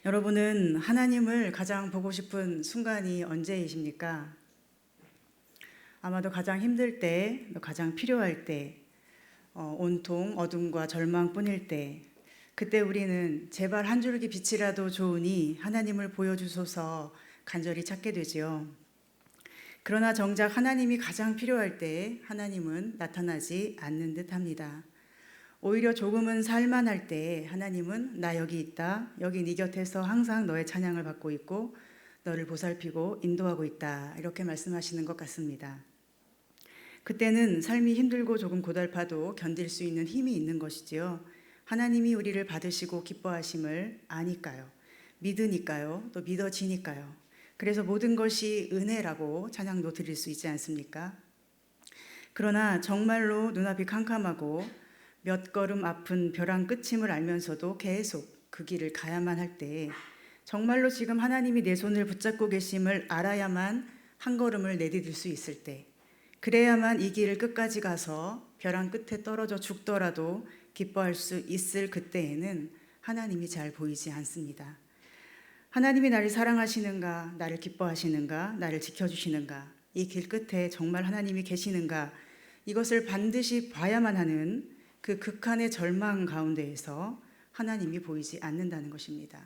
여러분은 하나님을 가장 보고 싶은 순간이 언제이십니까? 아마도 가장 힘들 때, 또 가장 필요할 때, 온통 어둠과 절망뿐일 때, 그때 우리는 제발 한 줄기 빛이라도 좋으니 하나님을 보여주소서 간절히 찾게 되지요. 그러나 정작 하나님이 가장 필요할 때 하나님은 나타나지 않는 듯합니다. 오히려 조금은 살만할 때 하나님은 나 여기 있다. 여기 네 곁에서 항상 너의 찬양을 받고 있고 너를 보살피고 인도하고 있다. 이렇게 말씀하시는 것 같습니다. 그때는 삶이 힘들고 조금 고달파도 견딜 수 있는 힘이 있는 것이지요. 하나님이 우리를 받으시고 기뻐하심을 아니까요. 믿으니까요. 또 믿어지니까요. 그래서 모든 것이 은혜라고 찬양도 드릴 수 있지 않습니까? 그러나 정말로 눈앞이 캄캄하고 몇 걸음 아픈 벼랑 끝임을 알면서도 계속 그 길을 가야만 할 때, 정말로 지금 하나님이 내 손을 붙잡고 계심을 알아야만 한 걸음을 내디딜 수 있을 때, 그래야만 이 길을 끝까지 가서 벼랑 끝에 떨어져 죽더라도 기뻐할 수 있을 그때에는 하나님이 잘 보이지 않습니다. 하나님이 나를 사랑하시는가, 나를 기뻐하시는가, 나를 지켜주시는가, 이 길 끝에 정말 하나님이 계시는가, 이것을 반드시 봐야만 하는 그 극한의 절망 가운데에서 하나님이 보이지 않는다는 것입니다.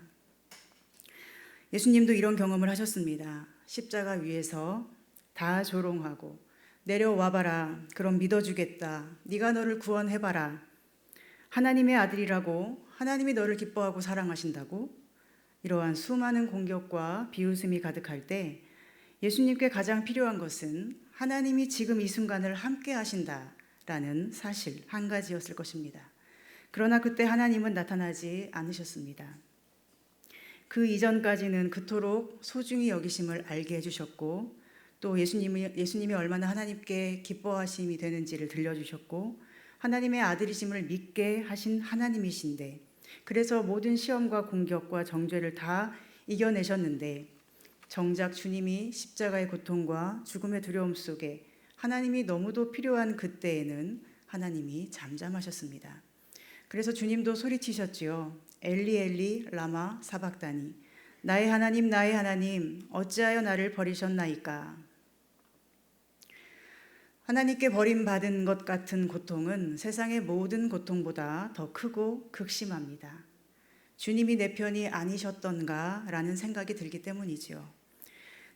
예수님도 이런 경험을 하셨습니다. 십자가 위에서 다 조롱하고 내려와봐라, 그럼 믿어주겠다, 네가 너를 구원해봐라, 하나님의 아들이라고, 하나님이 너를 기뻐하고 사랑하신다고, 이러한 수많은 공격과 비웃음이 가득할 때 예수님께 가장 필요한 것은 하나님이 지금 이 순간을 함께 하신다라는 사실 한 가지였을 것입니다. 그러나 그때 하나님은 나타나지 않으셨습니다. 그 이전까지는 그토록 소중히 여기심을 알게 해주셨고, 또 예수님이 얼마나 하나님께 기뻐하심이 되는지를 들려주셨고, 하나님의 아들이심을 믿게 하신 하나님이신데, 그래서 모든 시험과 공격과 정죄를 다 이겨내셨는데, 정작 주님이 십자가의 고통과 죽음의 두려움 속에 하나님이 너무도 필요한 그때에는 하나님이 잠잠하셨습니다. 그래서 주님도 소리치셨지요. 엘리 엘리 라마 사박다니, 나의 하나님 어찌하여 나를 버리셨나이까. 하나님께 버림받은 것 같은 고통은 세상의 모든 고통보다 더 크고 극심합니다. 주님이 내 편이 아니셨던가 라는 생각이 들기 때문이지요.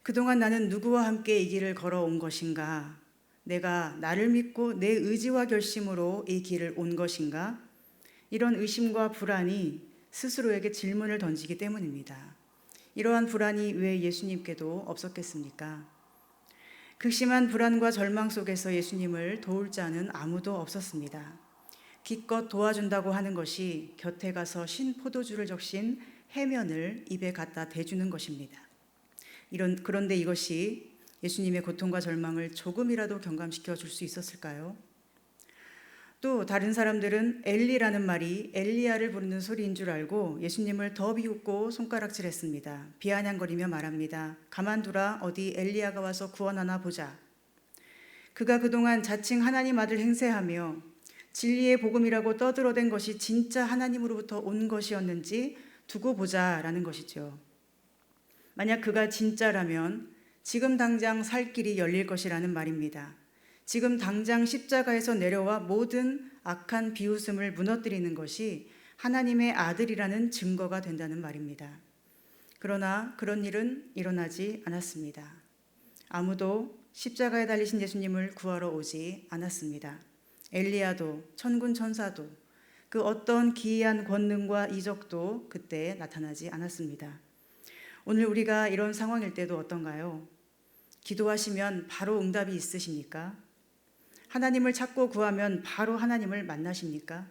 그동안 나는 누구와 함께 이 길을 걸어온 것인가? 내가 나를 믿고 내 의지와 결심으로 이 길을 온 것인가? 이런 의심과 불안이 스스로에게 질문을 던지기 때문입니다. 이러한 불안이 왜 예수님께도 없었겠습니까? 극심한 불안과 절망 속에서 예수님을 도울 자는 아무도 없었습니다. 기껏 도와준다고 하는 것이 곁에 가서 신 포도주를 적신 해면을 입에 갖다 대주는 것입니다. 그런데 이것이 예수님의 고통과 절망을 조금이라도 경감시켜 줄 수 있었을까요? 또 다른 사람들은 엘리라는 말이 엘리야를 부르는 소리인 줄 알고 예수님을 더 비웃고 손가락질했습니다. 비아냥거리며 말합니다. 가만두라, 어디 엘리야가 와서 구원하나 보자. 그가 그동안 자칭 하나님 아들 행세하며 진리의 복음이라고 떠들어댄 것이 진짜 하나님으로부터 온 것이었는지 두고 보자라는 것이죠. 만약 그가 진짜라면 지금 당장 살 길이 열릴 것이라는 말입니다. 지금 당장 십자가에서 내려와 모든 악한 비웃음을 무너뜨리는 것이 하나님의 아들이라는 증거가 된다는 말입니다. 그러나 그런 일은 일어나지 않았습니다. 아무도 십자가에 달리신 예수님을 구하러 오지 않았습니다. 엘리야도 천군 천사도 그 어떤 기이한 권능과 이적도 그때 나타나지 않았습니다. 오늘 우리가 이런 상황일 때도 어떤가요? 기도하시면 바로 응답이 있으십니까? 하나님을 찾고 구하면 바로 하나님을 만나십니까?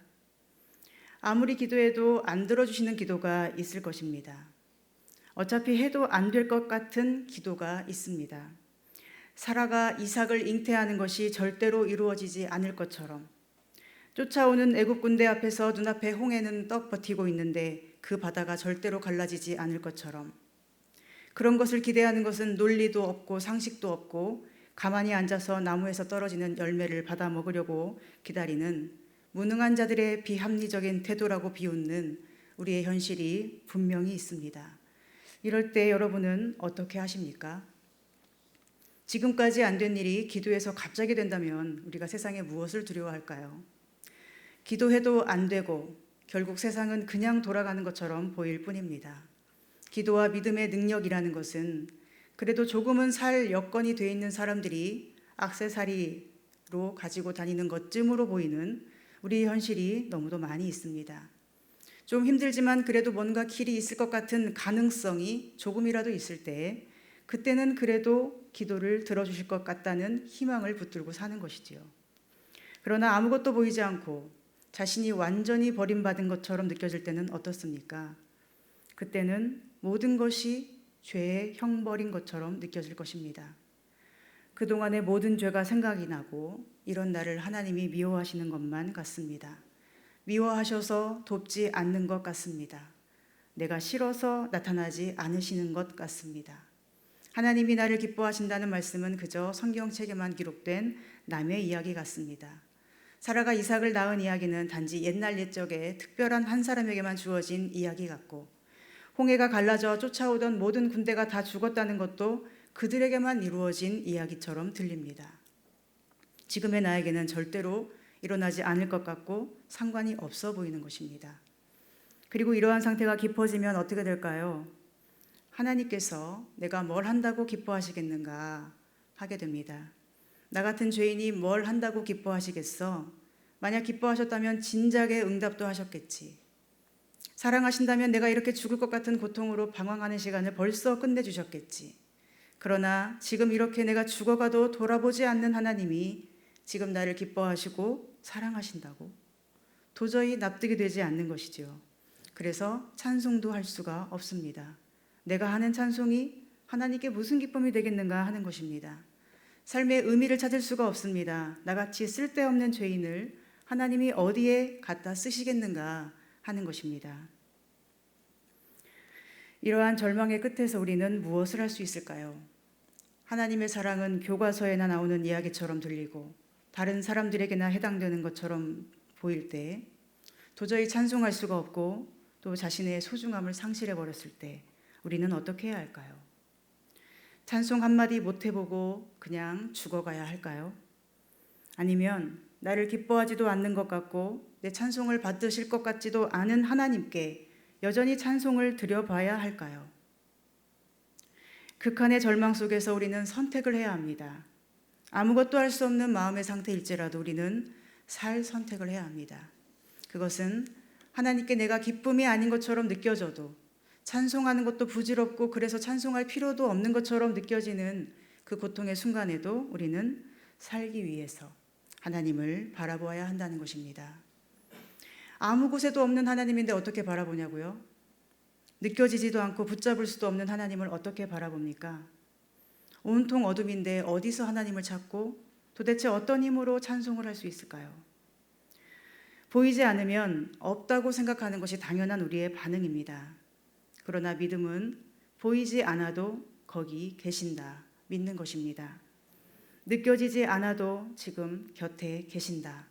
아무리 기도해도 안 들어주시는 기도가 있을 것입니다. 어차피 해도 안 될 것 같은 기도가 있습니다. 사라가 이삭을 잉태하는 것이 절대로 이루어지지 않을 것처럼, 쫓아오는 애국 군대 앞에서 눈앞에 홍해는 떡 버티고 있는데 그 바다가 절대로 갈라지지 않을 것처럼, 그런 것을 기대하는 것은 논리도 없고 상식도 없고 가만히 앉아서 나무에서 떨어지는 열매를 받아 먹으려고 기다리는 무능한 자들의 비합리적인 태도라고 비웃는 우리의 현실이 분명히 있습니다. 이럴 때 여러분은 어떻게 하십니까? 지금까지 안 된 일이 기도해서 갑자기 된다면 우리가 세상에 무엇을 두려워할까요? 기도해도 안 되고 결국 세상은 그냥 돌아가는 것처럼 보일 뿐입니다. 기도와 믿음의 능력이라는 것은 그래도 조금은 살 여건이 돼 있는 사람들이 액세서리로 가지고 다니는 것쯤으로 보이는 우리 현실이 너무도 많이 있습니다. 좀 힘들지만 그래도 뭔가 길이 있을 것 같은 가능성이 조금이라도 있을 때 그때는 그래도 기도를 들어주실 것 같다는 희망을 붙들고 사는 것이지요. 그러나 아무것도 보이지 않고 자신이 완전히 버림받은 것처럼 느껴질 때는 어떻습니까? 그때는 모든 것이 죄의 형벌인 것처럼 느껴질 것입니다. 그동안의 모든 죄가 생각이 나고 이런 나를 하나님이 미워하시는 것만 같습니다. 미워하셔서 돕지 않는 것 같습니다. 내가 싫어서 나타나지 않으시는 것 같습니다. 하나님이 나를 기뻐하신다는 말씀은 그저 성경책에만 기록된 남의 이야기 같습니다. 사라가 이삭을 낳은 이야기는 단지 옛날 옛적에 특별한 한 사람에게만 주어진 이야기 같고, 홍해가 갈라져 쫓아오던 모든 군대가 다 죽었다는 것도 그들에게만 이루어진 이야기처럼 들립니다. 지금의 나에게는 절대로 일어나지 않을 것 같고 상관이 없어 보이는 것입니다. 그리고 이러한 상태가 깊어지면 어떻게 될까요? 하나님께서 내가 뭘 한다고 기뻐하시겠는가 하게 됩니다. 나 같은 죄인이 뭘 한다고 기뻐하시겠어? 만약 기뻐하셨다면 진작에 응답도 하셨겠지. 사랑하신다면 내가 이렇게 죽을 것 같은 고통으로 방황하는 시간을 벌써 끝내주셨겠지. 그러나 지금 이렇게 내가 죽어가도 돌아보지 않는 하나님이 지금 나를 기뻐하시고 사랑하신다고? 도저히 납득이 되지 않는 것이죠. 그래서 찬송도 할 수가 없습니다. 내가 하는 찬송이 하나님께 무슨 기쁨이 되겠는가 하는 것입니다. 삶의 의미를 찾을 수가 없습니다. 나같이 쓸데없는 죄인을 하나님이 어디에 갖다 쓰시겠는가 하는 것입니다. 이러한 절망의 끝에서 우리는 무엇을 할 수 있을까요? 하나님의 사랑은 교과서에나 나오는 이야기처럼 들리고 다른 사람들에게나 해당되는 것처럼 보일 때, 도저히 찬송할 수가 없고 또 자신의 소중함을 상실해버렸을 때 우리는 어떻게 해야 할까요? 찬송 한마디 못 해보고 그냥 죽어가야 할까요? 아니면 나를 기뻐하지도 않는 것 같고 내 찬송을 받으실 것 같지도 않은 하나님께 여전히 찬송을 드려봐야 할까요? 극한의 절망 속에서 우리는 선택을 해야 합니다. 아무것도 할 수 없는 마음의 상태일지라도 우리는 살 선택을 해야 합니다. 그것은 하나님께 내가 기쁨이 아닌 것처럼 느껴져도, 찬송하는 것도 부질없고 그래서 찬송할 필요도 없는 것처럼 느껴지는 그 고통의 순간에도 우리는 살기 위해서 하나님을 바라보아야 한다는 것입니다. 아무 곳에도 없는 하나님인데 어떻게 바라보냐고요? 느껴지지도 않고 붙잡을 수도 없는 하나님을 어떻게 바라봅니까? 온통 어둠인데 어디서 하나님을 찾고 도대체 어떤 힘으로 찬송을 할 수 있을까요? 보이지 않으면 없다고 생각하는 것이 당연한 우리의 반응입니다. 그러나 믿음은 보이지 않아도 거기 계신다, 믿는 것입니다. 느껴지지 않아도 지금 곁에 계신다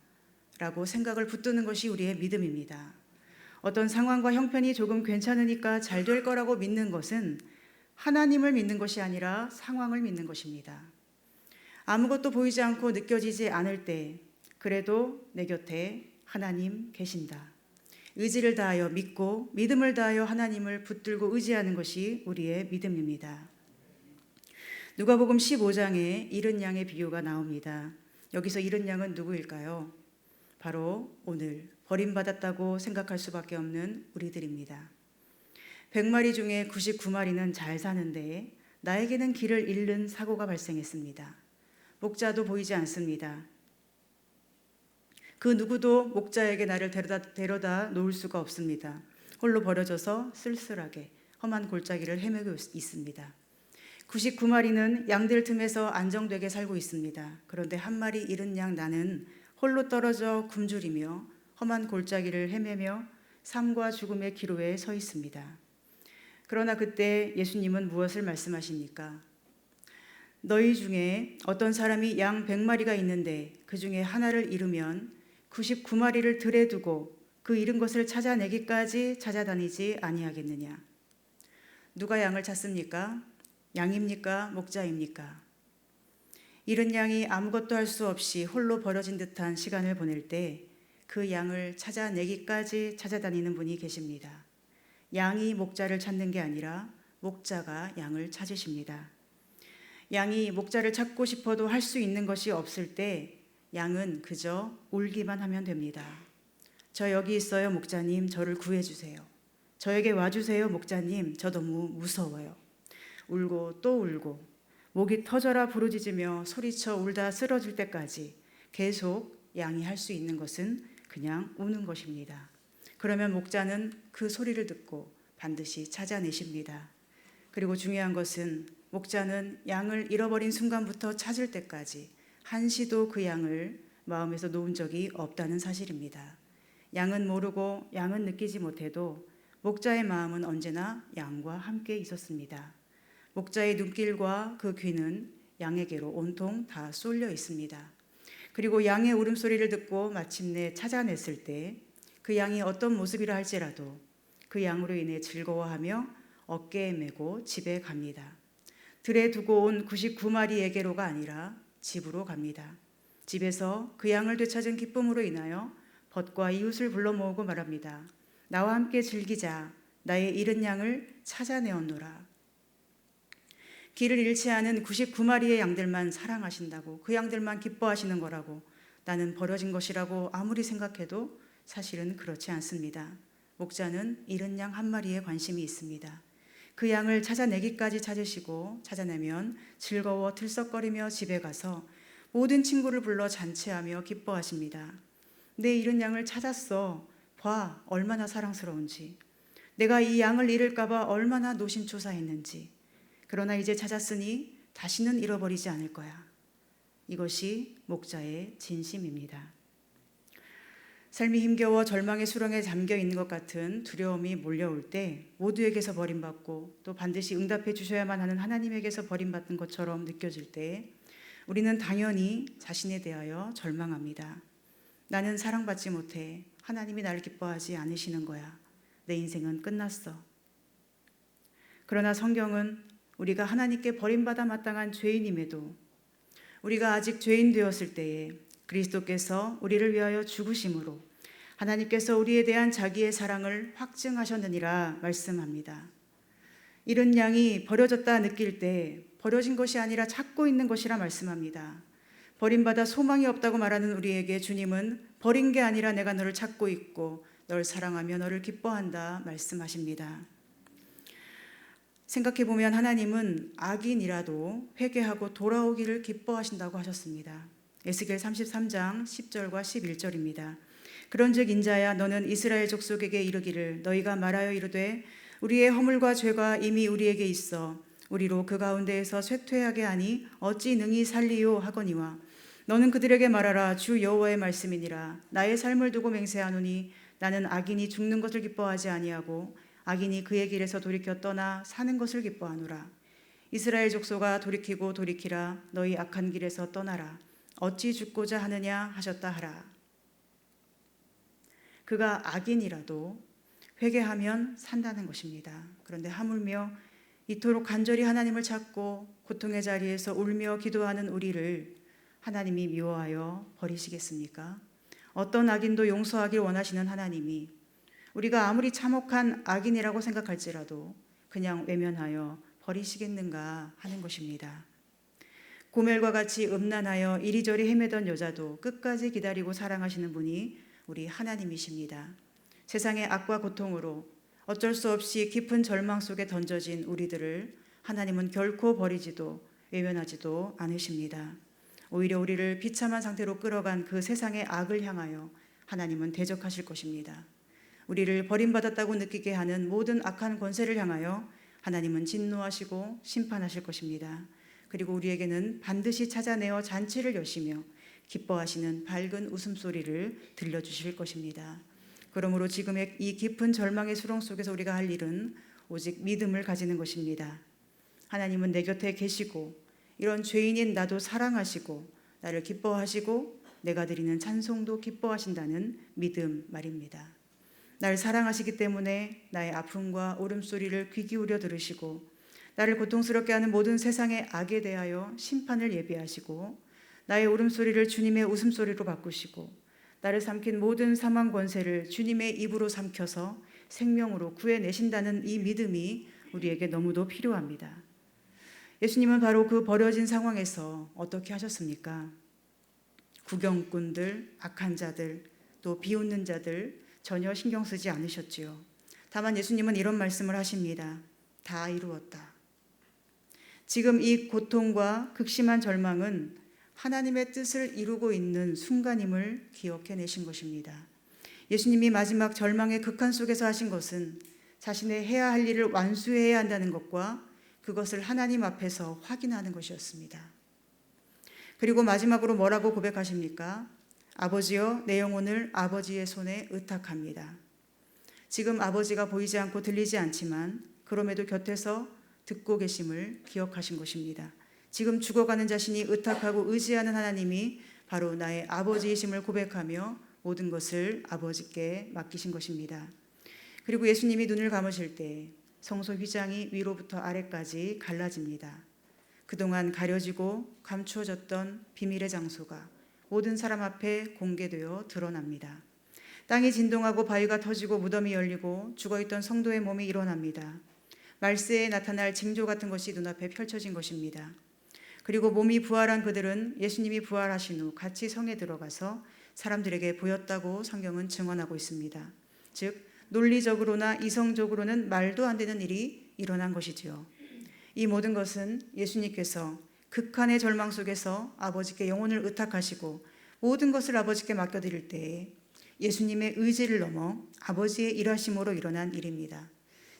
라고 생각을 붙드는 것이 우리의 믿음입니다. 어떤 상황과 형편이 조금 괜찮으니까 잘 될 거라고 믿는 것은 하나님을 믿는 것이 아니라 상황을 믿는 것입니다. 아무것도 보이지 않고 느껴지지 않을 때 그래도 내 곁에 하나님 계신다. 의지를 다하여 믿고 믿음을 다하여 하나님을 붙들고 의지하는 것이 우리의 믿음입니다. 누가복음 15장에 잃은 양의 비유가 나옵니다. 여기서 잃은 양은 누구일까요? 바로 오늘 버림받았다고 생각할 수밖에 없는 우리들입니다. 100마리 중에 99마리는 잘 사는데 나에게는 길을 잃는 사고가 발생했습니다. 목자도 보이지 않습니다. 그 누구도 목자에게 나를 데려다 놓을 수가 없습니다. 홀로 버려져서 쓸쓸하게 험한 골짜기를 헤매고 있습니다. 99마리는 양들 틈에서 안정되게 살고 있습니다. 그런데 한 마리 잃은 양 나는 홀로 떨어져 굶주리며 험한 골짜기를 헤매며 삶과 죽음의 기로에 서 있습니다. 그러나 그때 예수님은 무엇을 말씀하십니까? 너희 중에 어떤 사람이 양 100마리가 있는데 그 중에 하나를 잃으면 99마리를 들에 두고 그 잃은 것을 찾아내기까지 찾아다니지 아니하겠느냐. 누가 양을 찾습니까? 양입니까? 목자입니까? 잃은 양이 아무것도 할 수 없이 홀로 버려진 듯한 시간을 보낼 때 그 양을 찾아내기까지 찾아다니는 분이 계십니다. 양이 목자를 찾는 게 아니라 목자가 양을 찾으십니다. 양이 목자를 찾고 싶어도 할 수 있는 것이 없을 때 양은 그저 울기만 하면 됩니다. 저 여기 있어요, 목자님. 저를 구해주세요. 저에게 와주세요, 목자님. 저 너무 무서워요. 울고 또 울고 목이 터져라 부르짖으며 소리쳐 울다 쓰러질 때까지 계속 양이 할 수 있는 것은 그냥 우는 것입니다. 그러면 목자는 그 소리를 듣고 반드시 찾아내십니다. 그리고 중요한 것은 목자는 양을 잃어버린 순간부터 찾을 때까지 한시도 그 양을 마음에서 놓은 적이 없다는 사실입니다. 양은 모르고 양은 느끼지 못해도 목자의 마음은 언제나 양과 함께 있었습니다. 목자의 눈길과 그 귀는 양에게로 온통 다 쏠려 있습니다. 그리고 양의 울음소리를 듣고 마침내 찾아냈을 때 그 양이 어떤 모습이라 할지라도 그 양으로 인해 즐거워하며 어깨에 메고 집에 갑니다. 들에 두고 온 99마리에게로가 아니라 집으로 갑니다. 집에서 그 양을 되찾은 기쁨으로 인하여 벗과 이웃을 불러 모으고 말합니다. 나와 함께 즐기자. 나의 잃은 양을 찾아내었노라. 길을 잃지 않은 99마리의 양들만 사랑하신다고, 그 양들만 기뻐하시는 거라고, 나는 버려진 것이라고 아무리 생각해도 사실은 그렇지 않습니다. 목자는 잃은 양 한 마리에 관심이 있습니다. 그 양을 찾아내기까지 찾으시고 찾아내면 즐거워 들썩거리며 집에 가서 모든 친구를 불러 잔치하며 기뻐하십니다. 내 잃은 양을 찾았어. 봐, 얼마나 사랑스러운지. 내가 이 양을 잃을까 봐 얼마나 노심초사했는지. 그러나 이제 찾았으니 다시는 잃어버리지 않을 거야. 이것이 목자의 진심입니다. 삶이 힘겨워 절망의 수렁에 잠겨 있는 것 같은 두려움이 몰려올 때 모두에게서 버림받고 또 반드시 응답해 주셔야만 하는 하나님에게서 버림받는 것처럼 느껴질 때 우리는 당연히 자신에 대하여 절망합니다. 나는 사랑받지 못해. 하나님이 나를 기뻐하지 않으시는 거야. 내 인생은 끝났어. 그러나 성경은 우리가 하나님께 버림받아 마땅한 죄인임에도 우리가 아직 죄인 되었을 때에 그리스도께서 우리를 위하여 죽으심으로 하나님께서 우리에 대한 자기의 사랑을 확증하셨느니라 말씀합니다. 잃은 양이 버려졌다 느낄 때 버려진 것이 아니라 찾고 있는 것이라 말씀합니다. 버림받아 소망이 없다고 말하는 우리에게 주님은 버린 게 아니라 내가 너를 찾고 있고 널 사랑하며 너를 기뻐한다 말씀하십니다. 생각해보면 하나님은 악인이라도 회개하고 돌아오기를 기뻐하신다고 하셨습니다. 에스겔 33장 10절과 11절입니다. 그런즉 인자야 너는 이스라엘 족속에게 이르기를 너희가 말하여 이르되 우리의 허물과 죄가 이미 우리에게 있어 우리로 그 가운데에서 쇠퇴하게 하니 어찌 능히 살리요 하거니와 너는 그들에게 말하라 주 여호와의 말씀이니라 나의 삶을 두고 맹세하노니 나는 악인이 죽는 것을 기뻐하지 아니하고 악인이 그의 길에서 돌이켜 떠나 사는 것을 기뻐하노라. 이스라엘 족속아 돌이키고 돌이키라 너희 악한 길에서 떠나라 어찌 죽고자 하느냐 하셨다 하라. 그가 악인이라도 회개하면 산다는 것입니다. 그런데 하물며 이토록 간절히 하나님을 찾고 고통의 자리에서 울며 기도하는 우리를 하나님이 미워하여 버리시겠습니까? 어떤 악인도 용서하길 원하시는 하나님이 우리가 아무리 참혹한 악인이라고 생각할지라도 그냥 외면하여 버리시겠는가 하는 것입니다. 고멜과 같이 음란하여 이리저리 헤매던 여자도 끝까지 기다리고 사랑하시는 분이 우리 하나님이십니다. 세상의 악과 고통으로 어쩔 수 없이 깊은 절망 속에 던져진 우리들을 하나님은 결코 버리지도 외면하지도 않으십니다. 오히려 우리를 비참한 상태로 끌어간 그 세상의 악을 향하여 하나님은 대적하실 것입니다. 우리를 버림받았다고 느끼게 하는 모든 악한 권세를 향하여 하나님은 진노하시고 심판하실 것입니다. 그리고 우리에게는 반드시 찾아내어 잔치를 여시며 기뻐하시는 밝은 웃음소리를 들려주실 것입니다. 그러므로 지금의 이 깊은 절망의 수렁 속에서 우리가 할 일은 오직 믿음을 가지는 것입니다. 하나님은 내 곁에 계시고 이런 죄인인 나도 사랑하시고 나를 기뻐하시고 내가 드리는 찬송도 기뻐하신다는 믿음 말입니다. 날 사랑하시기 때문에 나의 아픔과 울음소리를 귀 기울여 들으시고 나를 고통스럽게 하는 모든 세상의 악에 대하여 심판을 예비하시고 나의 울음소리를 주님의 웃음소리로 바꾸시고 나를 삼킨 모든 사망 권세를 주님의 입으로 삼켜서 생명으로 구해내신다는 이 믿음이 우리에게 너무도 필요합니다. 예수님은 바로 그 버려진 상황에서 어떻게 하셨습니까? 구경꾼들, 악한 자들, 또 비웃는 자들 전혀 신경 쓰지 않으셨지요. 다만 예수님은 이런 말씀을 하십니다. 다 이루었다. 지금 이 고통과 극심한 절망은 하나님의 뜻을 이루고 있는 순간임을 기억해내신 것입니다. 예수님이 마지막 절망의 극한 속에서 하신 것은 자신의 해야 할 일을 완수해야 한다는 것과 그것을 하나님 앞에서 확인하는 것이었습니다. 그리고 마지막으로 뭐라고 고백하십니까? 아버지여, 내 영혼을 아버지의 손에 의탁합니다. 지금 아버지가 보이지 않고 들리지 않지만 그럼에도 곁에서 듣고 계심을 기억하신 것입니다. 지금 죽어가는 자신이 의탁하고 의지하는 하나님이 바로 나의 아버지이심을 고백하며 모든 것을 아버지께 맡기신 것입니다. 그리고 예수님이 눈을 감으실 때 성소 휘장이 위로부터 아래까지 갈라집니다. 그동안 가려지고 감추어졌던 비밀의 장소가 모든 사람 앞에 공개되어 드러납니다. 땅이 진동하고 바위가 터지고 무덤이 열리고 죽어있던 성도의 몸이 일어납니다. 말세에 나타날 징조 같은 것이 눈앞에 펼쳐진 것입니다. 그리고 몸이 부활한 그들은 예수님이 부활하신 후 같이 성에 들어가서 사람들에게 보였다고 성경은 증언하고 있습니다. 즉 논리적으로나 이성적으로는 말도 안 되는 일이 일어난 것이지요. 이 모든 것은 예수님께서 극한의 절망 속에서 아버지께 영혼을 의탁하시고 모든 것을 아버지께 맡겨드릴 때에 예수님의 의지를 넘어 아버지의 일하심으로 일어난 일입니다.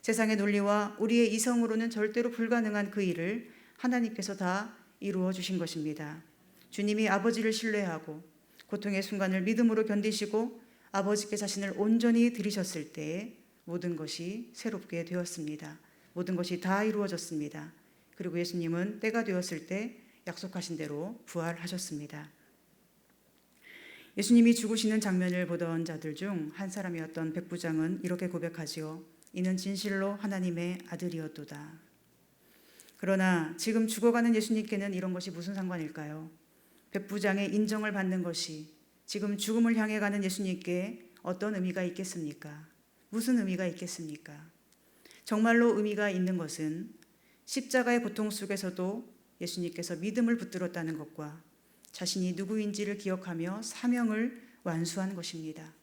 세상의 논리와 우리의 이성으로는 절대로 불가능한 그 일을 하나님께서 다 이루어 주신 것입니다. 주님이 아버지를 신뢰하고 고통의 순간을 믿음으로 견디시고 아버지께 자신을 온전히 드리셨을 때 모든 것이 새롭게 되었습니다. 모든 것이 다 이루어졌습니다. 그리고 예수님은 때가 되었을 때 약속하신 대로 부활하셨습니다. 예수님이 죽으시는 장면을 보던 자들 중 한 사람이었던 백부장은 이렇게 고백하지요. 이는 진실로 하나님의 아들이었도다. 그러나 지금 죽어가는 예수님께는 이런 것이 무슨 상관일까요? 백부장의 인정을 받는 것이 지금 죽음을 향해 가는 예수님께 어떤 의미가 있겠습니까? 무슨 의미가 있겠습니까? 정말로 의미가 있는 것은 십자가의 고통 속에서도 예수님께서 믿음을 붙들었다는 것과 자신이 누구인지를 기억하며 사명을 완수한 것입니다.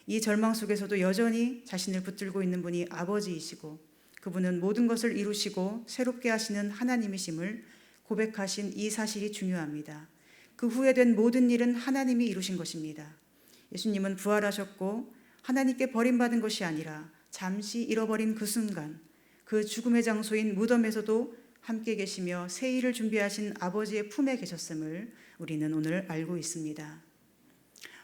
이 절망 속에서도 여전히 자신을 붙들고 있는 분이 아버지이시고 그분은 모든 것을 이루시고 새롭게 하시는 하나님이심을 고백하신 이 사실이 중요합니다. 그 후에 된 모든 일은 하나님이 이루신 것입니다. 예수님은 부활하셨고 하나님께 버림받은 것이 아니라 잠시 잃어버린 그 순간 그 죽음의 장소인 무덤에서도 함께 계시며 새 일을 준비하신 아버지의 품에 계셨음을 우리는 오늘 알고 있습니다.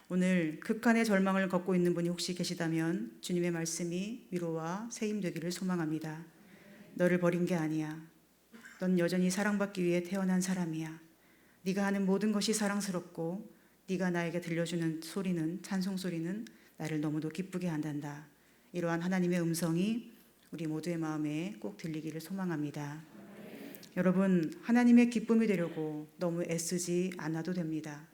오늘 극한의 절망을 겪고 있는 분이 혹시 계시다면 주님의 말씀이 위로와 세임 되기를 소망합니다. 너를 버린 게 아니야. 넌 여전히 사랑받기 위해 태어난 사람이야. 네가 하는 모든 것이 사랑스럽고 네가 나에게 들려주는 소리는 찬송 소리는 나를 너무도 기쁘게 한단다. 이러한 하나님의 음성이 우리 모두의 마음에 꼭 들리기를 소망합니다. 여러분, 하나님의 기쁨이 되려고 너무 애쓰지 않아도 됩니다.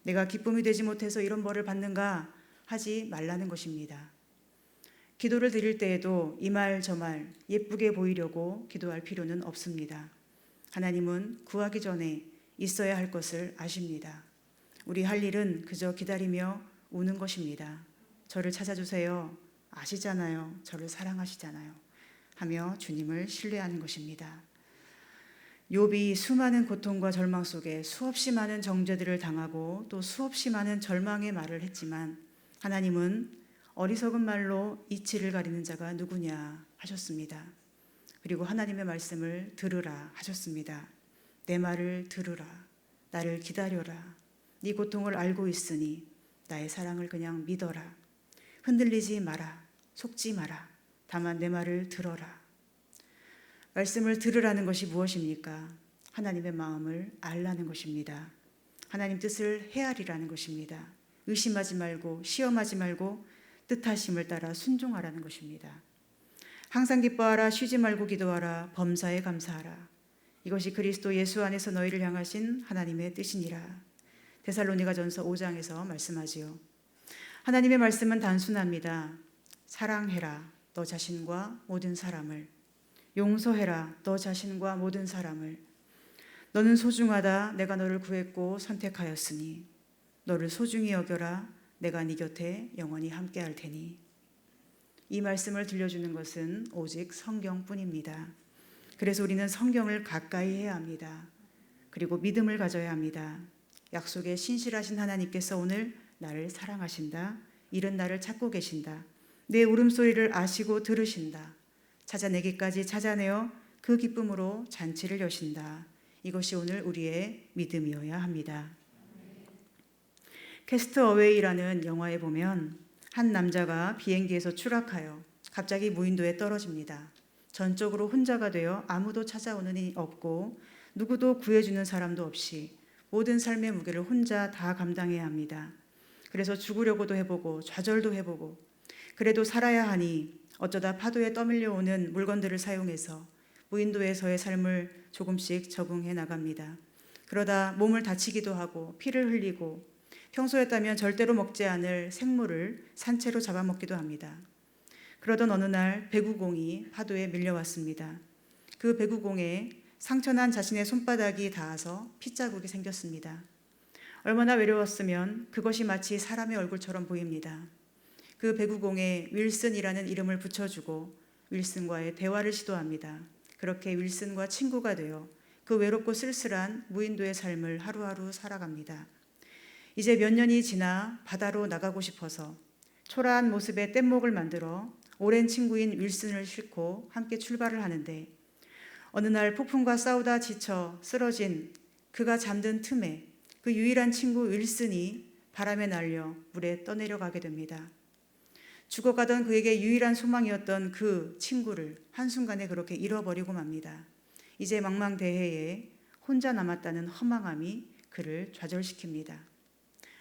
내가 기쁨이 되지 못해서 이런 벌을 받는가 하지 말라는 것입니다. 기도를 드릴 때에도 이 말 저 말 예쁘게 보이려고 기도할 필요는 없습니다. 하나님은 구하기 전에 있어야 할 것을 아십니다. 우리 할 일은 그저 기다리며 우는 것입니다. 저를 찾아주세요. 아시잖아요. 저를 사랑하시잖아요. 하며 주님을 신뢰하는 것입니다. 욥이 수많은 고통과 절망 속에 수없이 많은 정죄들을 당하고 또 수없이 많은 절망의 말을 했지만 하나님은 어리석은 말로 이치를 가리는 자가 누구냐 하셨습니다. 그리고 하나님의 말씀을 들으라 하셨습니다. 내 말을 들으라. 나를 기다려라. 네 고통을 알고 있으니 나의 사랑을 그냥 믿어라. 흔들리지 마라. 속지 마라. 다만 내 말을 들어라. 말씀을 들으라는 것이 무엇입니까? 하나님의 마음을 알라는 것입니다. 하나님 뜻을 헤아리라는 것입니다. 의심하지 말고 시험하지 말고 뜻하심을 따라 순종하라는 것입니다. 항상 기뻐하라, 쉬지 말고 기도하라, 범사에 감사하라. 이것이 그리스도 예수 안에서 너희를 향하신 하나님의 뜻이니라. 데살로니가전서 5장에서 말씀하지요. 하나님의 말씀은 단순합니다. 사랑해라, 너 자신과 모든 사람을. 용서해라, 너 자신과 모든 사람을. 너는 소중하다, 내가 너를 구했고 선택하였으니. 너를 소중히 여겨라, 내가 네 곁에 영원히 함께할 테니. 이 말씀을 들려주는 것은 오직 성경뿐입니다. 그래서 우리는 성경을 가까이 해야 합니다. 그리고 믿음을 가져야 합니다. 약속에 신실하신 하나님께서 오늘 나를 사랑하신다. 이른 나를 찾고 계신다. 내 울음소리를 아시고 들으신다. 찾아내기까지 찾아내어 그 기쁨으로 잔치를 여신다. 이것이 오늘 우리의 믿음이어야 합니다. 캐스트 어웨이라는 영화에 보면 한 남자가 비행기에서 추락하여 갑자기 무인도에 떨어집니다. 전적으로 혼자가 되어 아무도 찾아오는 이 없고 누구도 구해주는 사람도 없이 모든 삶의 무게를 혼자 다 감당해야 합니다. 그래서 죽으려고도 해보고 좌절도 해보고 그래도 살아야 하니 어쩌다 파도에 떠밀려오는 물건들을 사용해서 무인도에서의 삶을 조금씩 적응해 나갑니다. 그러다 몸을 다치기도 하고 피를 흘리고 평소였다면 절대로 먹지 않을 생물을 산채로 잡아먹기도 합니다. 그러던 어느 날 배구공이 파도에 밀려왔습니다. 그 배구공에 상처난 자신의 손바닥이 닿아서 핏자국이 생겼습니다. 얼마나 외로웠으면 그것이 마치 사람의 얼굴처럼 보입니다. 그 배구공에 윌슨이라는 이름을 붙여주고 윌슨과의 대화를 시도합니다. 그렇게 윌슨과 친구가 되어 그 외롭고 쓸쓸한 무인도의 삶을 하루하루 살아갑니다. 이제 몇 년이 지나 바다로 나가고 싶어서 초라한 모습의 뗏목을 만들어 오랜 친구인 윌슨을 싣고 함께 출발을 하는데 어느 날 폭풍과 싸우다 지쳐 쓰러진 그가 잠든 틈에 그 유일한 친구 윌슨이 바람에 날려 물에 떠내려가게 됩니다. 죽어가던 그에게 유일한 소망이었던 그 친구를 한순간에 그렇게 잃어버리고 맙니다. 이제 망망대해에 혼자 남았다는 허망함이 그를 좌절시킵니다.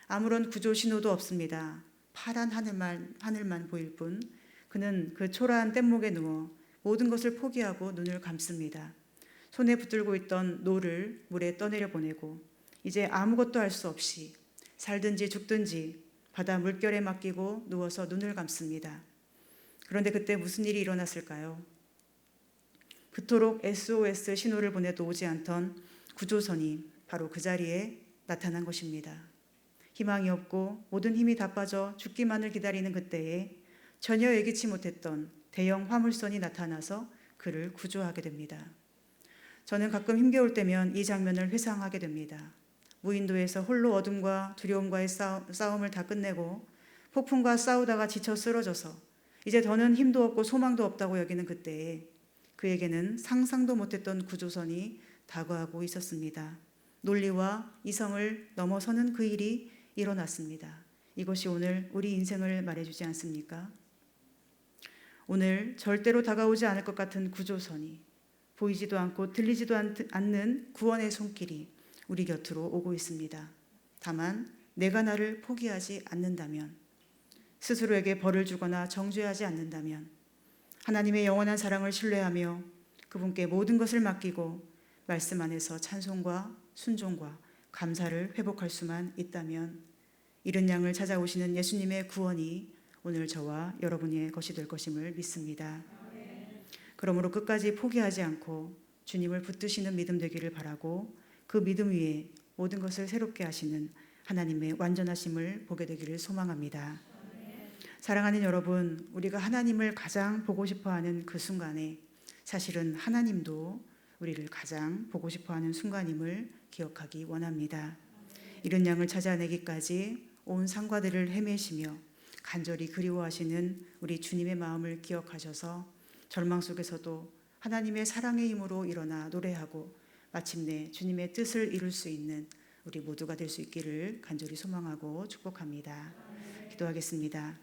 아무런 구조 신호도 없습니다. 파란 하늘만 보일 뿐 그는 그 초라한 뗏목에 누워 모든 것을 포기하고 눈을 감습니다. 손에 붙들고 있던 노를 물에 떠내려 보내고 이제 아무것도 할 수 없이 살든지 죽든지 바다 물결에 맡기고 누워서 눈을 감습니다. 그런데 그때 무슨 일이 일어났을까요? 그토록 SOS 신호를 보내도 오지 않던 구조선이 바로 그 자리에 나타난 것입니다. 희망이 없고 모든 힘이 다 빠져 죽기만을 기다리는 그때에 전혀 예기치 못했던 대형 화물선이 나타나서 그를 구조하게 됩니다. 저는 가끔 힘겨울 때면 이 장면을 회상하게 됩니다. 무인도에서 홀로 어둠과 두려움과의 싸움을 다 끝내고 폭풍과 싸우다가 지쳐 쓰러져서 이제 더는 힘도 없고 소망도 없다고 여기는 그때에 그에게는 상상도 못했던 구조선이 다가오고 있었습니다. 논리와 이성을 넘어서는 그 일이 일어났습니다. 이것이 오늘 우리 인생을 말해주지 않습니까? 오늘 절대로 다가오지 않을 것 같은 구조선이 보이지도 않고 들리지도 않는 구원의 손길이 우리 곁으로 오고 있습니다. 다만 내가 나를 포기하지 않는다면, 스스로에게 벌을 주거나 정죄하지 않는다면, 하나님의 영원한 사랑을 신뢰하며 그분께 모든 것을 맡기고 말씀 안에서 찬송과 순종과 감사를 회복할 수만 있다면 이른 양을 찾아오시는 예수님의 구원이 오늘 저와 여러분의 것이 될 것임을 믿습니다. 그러므로 끝까지 포기하지 않고 주님을 붙드시는 믿음 되기를 바라고 그 믿음 위에 모든 것을 새롭게 하시는 하나님의 완전하심을 보게 되기를 소망합니다. 사랑하는 여러분, 우리가 하나님을 가장 보고 싶어하는 그 순간에 사실은 하나님도 우리를 가장 보고 싶어하는 순간임을 기억하기 원합니다. 이른 양을 찾아내기까지 온 상과들을 헤매시며 간절히 그리워하시는 우리 주님의 마음을 기억하셔서 절망 속에서도 하나님의 사랑의 힘으로 일어나 노래하고 마침내 주님의 뜻을 이룰 수 있는 우리 모두가 될 수 있기를 간절히 소망하고 축복합니다. 기도하겠습니다.